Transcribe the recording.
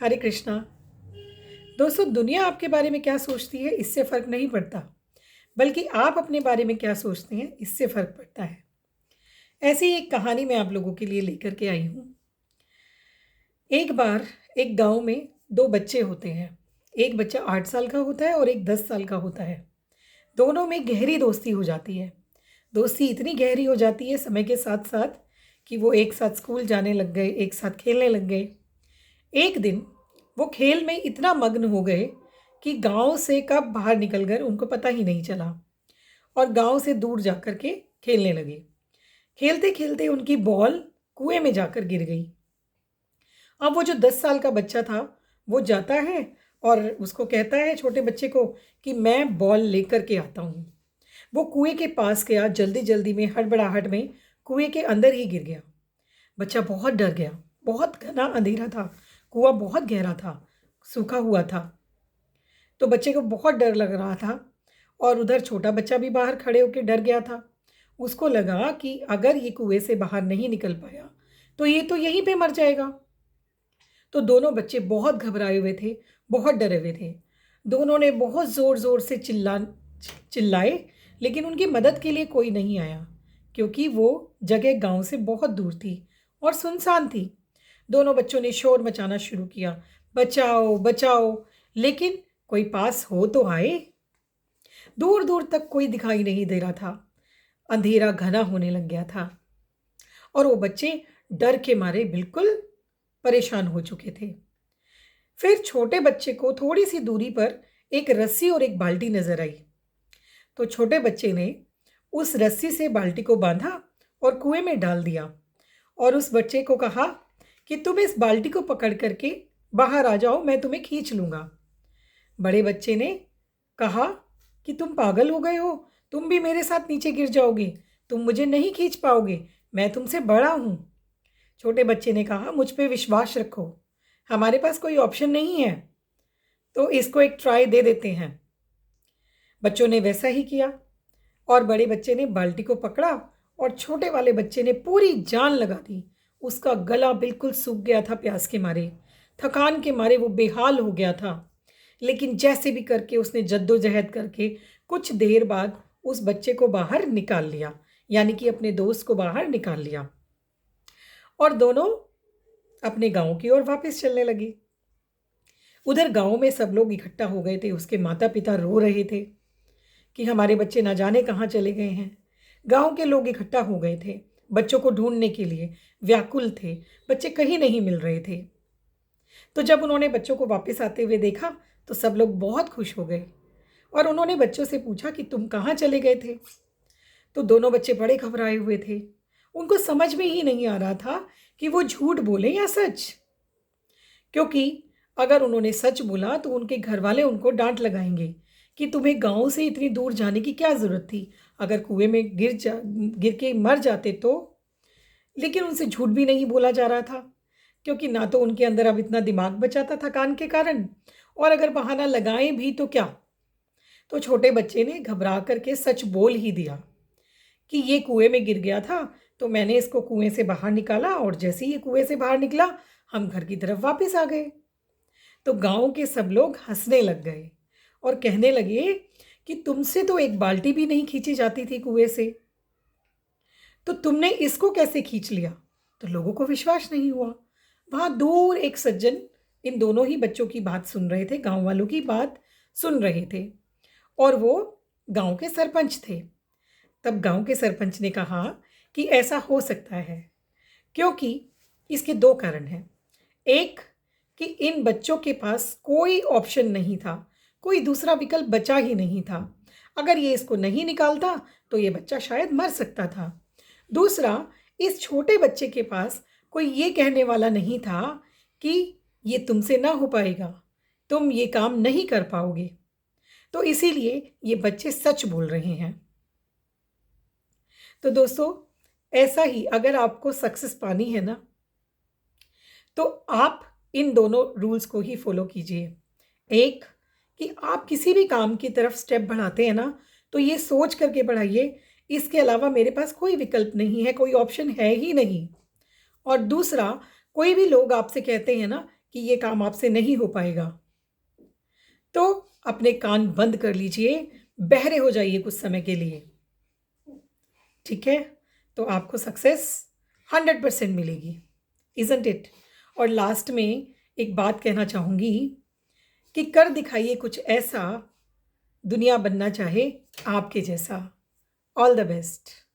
हरे कृष्णा। दोस्तों, दुनिया आपके बारे में क्या सोचती है इससे फ़र्क नहीं पड़ता, बल्कि आप अपने बारे में क्या सोचते हैं इससे फ़र्क पड़ता है। ऐसी ही एक कहानी मैं आप लोगों के लिए लेकर के आई हूँ। एक बार एक गाँव में 2 बच्चे होते हैं। एक बच्चा 8 साल का होता है और एक 10 साल का होता है। दोनों में गहरी दोस्ती हो जाती है। दोस्ती इतनी गहरी हो जाती है समय के साथ-साथ कि वो एक साथ स्कूल जाने लग गए, एक साथ खेलने लग गए। एक दिन वो खेल में इतना मग्न हो गए कि गाँव से कब बाहर निकल गए उनको पता ही नहीं चला और गाँव से दूर जाकर के खेलने लगे। खेलते-खेलते उनकी बॉल कुएँ में जाकर गिर गई। अब वो जो 10 साल का बच्चा था, वो जाता है और उसको कहता है छोटे बच्चे को कि मैं बॉल लेकर के आता हूँ। वो कुएँ के पास गया, जल्दी-जल्दी में, हड़बड़ाहट में कुएँ के अंदर ही गिर गया। बच्चा बहुत डर गया। बहुत घना अंधेरा था, कुआँ बहुत गहरा था, सूखा हुआ था। तो बच्चे को बहुत डर लग रहा था और उधर छोटा बच्चा भी बाहर खड़े होके डर गया था। उसको लगा कि अगर ये कुएँ से बाहर नहीं निकल पाया, तो ये तो यहीं पे मर जाएगा। तो दोनों बच्चे बहुत घबराए हुए थे, बहुत डरे हुए थे। दोनों ने बहुत ज़ोर-ज़ोर से चिल्लाए, लेकिन उनकी मदद के लिए कोई नहीं आया, क्योंकि वो जगह गाँव से बहुत दूर थी और सुनसान थी। दोनों बच्चों ने शोर मचाना शुरू किया, "बचाओ, बचाओ!" लेकिन कोई पास हो तो आए। दूर-दूर तक कोई दिखाई नहीं दे रहा था। अंधेरा घना होने लग गया था और वो बच्चे डर के मारे बिल्कुल परेशान हो चुके थे। फिर छोटे बच्चे को थोड़ी-सी दूरी पर एक रस्सी और एक बाल्टी नज़र आई। तो छोटे बच्चे ने उस रस्सी से बाल्टी को बाँधा और कुएँ में डाल दिया और उस बच्चे को कहा कि तुम इस बाल्टी को पकड़ कर के बाहर आ जाओ, मैं तुम्हें खींच लूँगा। बड़े बच्चे ने कहा कि तुम पागल हो गए हो, तुम भी मेरे साथ नीचे गिर जाओगे, तुम मुझे नहीं खींच पाओगे, मैं तुमसे बड़ा हूँ। छोटे बच्चे ने कहा मुझ पे विश्वास रखो, हमारे पास कोई ऑप्शन नहीं है, तो इसको एक ट्राई दे देते हैं। बच्चों ने वैसा ही किया और बड़े बच्चे ने बाल्टी को पकड़ा और छोटे वाले बच्चे ने पूरी जान लगा दी। उसका गला बिल्कुल सूख गया था प्यास के मारे, थकान के मारे वो बेहाल हो गया था। लेकिन जैसे भी करके उसने जद्दोजहद करके कुछ देर बाद उस बच्चे को बाहर निकाल लिया, यानी कि अपने दोस्त को बाहर निकाल लिया और दोनों अपने गाँव की ओर वापस चलने लगे। उधर गाँव में सब लोग इकट्ठा हो गए थे, उसके माता-पिता रो रहे थे कि हमारे बच्चे ना जाने कहाँ चले गए हैं। गाँव के लोग इकट्ठा हो गए थे, बच्चों को ढूँढने के लिए, व्याकुल थे, बच्चे कहीं नहीं मिल रहे थे। तो जब उन्होंने बच्चों को वापस आते हुए देखा, तो सब लोग बहुत खुश हो गए और उन्होंने बच्चों से पूछा कि तुम कहाँ चले गए थे? तो दोनों बच्चे बड़े घबराए हुए थे। उनको समझ में ही नहीं आ रहा था कि वो झूठ बोले या सच। क्योंकि अगर उन्होंने सच बोला तो उनके घरवाले उनको डाँट लगाएँगे कि तुम्हें गाँव से इतनी दूर जाने की क्या ज़रूरत थी? अगर कुएँ में गिर के मर जाते तो? लेकिन उनसे झूठ भी नहीं बोला जा रहा था, क्योंकि ना तो उनके अंदर अब इतना दिमाग बचा था थकान के कारण और अगर बहाना लगाएँ भी तो क्या? तो छोटे बच्चे ने घबरा कर के सच बोल ही दिया कि ये कुएँ में गिर गया था, तो मैंने इसको कुएँ से बाहर निकाला और जैसे ही ये कुएँ से बाहर निकला, हम घर की तरफ वापस आ गए। तो गाँव के सब लोग हँसने लग गए और कहने लगे कि तुमसे तो एक बाल्टी भी नहीं खींची जाती थी कुएँ से, तो तुमने इसको कैसे खींच लिया? तो लोगों को विश्वास नहीं हुआ। वहाँ दूर एक सज्जन इन दोनों ही बच्चों की बात सुन रहे थे, गाँव वालों की बात सुन रहे थे और वो गाँव के सरपंच थे। तब गाँव के सरपंच ने कहा कि ऐसा हो सकता है, क्योंकि इसके 2 कारण हैं। एक, कि इन बच्चों के पास कोई ऑप्शन नहीं था, कोई दूसरा विकल्प बचा ही नहीं था। अगर ये इसको नहीं निकालता, तो ये बच्चा शायद मर सकता था। दूसरा, इस छोटे बच्चे के पास कोई ये कहने वाला नहीं था कि ये तुमसे ना हो पाएगा, तुम ये काम नहीं कर पाओगे। तो इसीलिए ये बच्चे सच बोल रहे हैं। तो दोस्तों, ऐसा ही अगर आपको सक्सेस पानी है ना, तो आप इन दोनों रूल्स को ही फ़ॉलो कीजिए। एक, कि आप किसी भी काम की तरफ स्टेप बढ़ाते हैं ना, तो ये सोच कर के बढ़ाइए, इसके अलावा मेरे पास कोई विकल्प नहीं है, कोई ऑप्शन है ही नहीं। और दूसरा, कोई भी लोग आपसे कहते हैं ना कि ये काम आपसे नहीं हो पाएगा, तो अपने कान बंद कर लीजिए, बहरे हो जाइए कुछ समय के लिए, ठीक है? तो आपको सक्सेस 100% मिलेगी, इज़न्ट इट? और लास्ट में एक बात कहना चाहूँगी कि कर दिखाइए कुछ ऐसा, दुनिया बनना चाहे आपके जैसा। All the best.